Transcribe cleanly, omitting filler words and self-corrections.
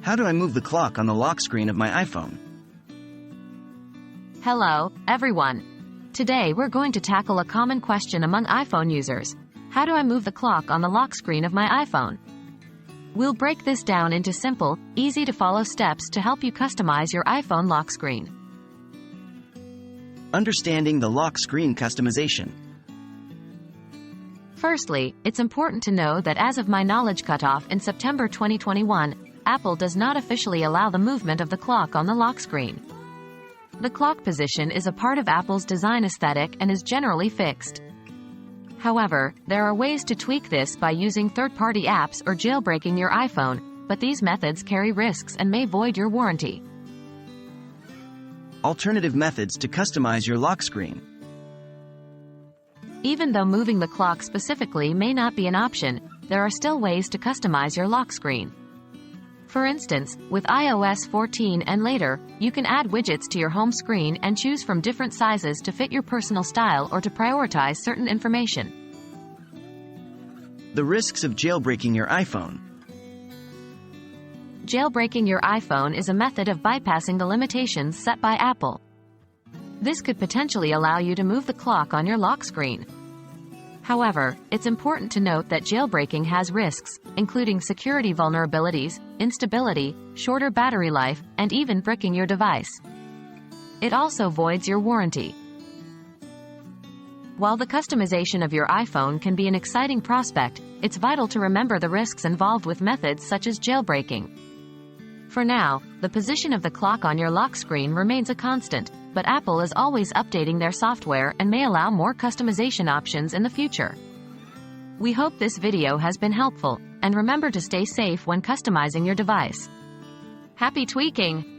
How do I move the clock on the lock screen of my iPhone? Hello, everyone. Today we're going to tackle a common question among iPhone users. How do I move the clock on the lock screen of my iPhone? We'll break this down into simple, easy-to-follow steps to help you customize your iPhone lock screen. Understanding the lock screen customization. Firstly, it's important to know that as of my knowledge cutoff in September 2021, Apple does not officially allow the movement of the clock on the lock screen. The clock position is a part of Apple's design aesthetic and is generally fixed. However, there are ways to tweak this by using third-party apps or jailbreaking your iPhone, but these methods carry risks and may void your warranty. Alternative methods to customize your lock screen. Even though moving the clock specifically may not be an option, there are still ways to customize your lock screen. For instance, with iOS 14 and later, you can add widgets to your home screen and choose from different sizes to fit your personal style or to prioritize certain information. The risks of jailbreaking your iPhone. Jailbreaking your iPhone is a method of bypassing the limitations set by Apple. This could potentially allow you to move the clock on your lock screen. However, it's important to note that jailbreaking has risks, including security vulnerabilities, instability, shorter battery life, and even bricking your device. It also voids your warranty. While the customization of your iPhone can be an exciting prospect, it's vital to remember the risks involved with methods such as jailbreaking. For now, the position of the clock on your lock screen remains a constant, but Apple is always updating their software and may allow more customization options in the future. We hope this video has been helpful, and remember to stay safe when customizing your device. Happy tweaking!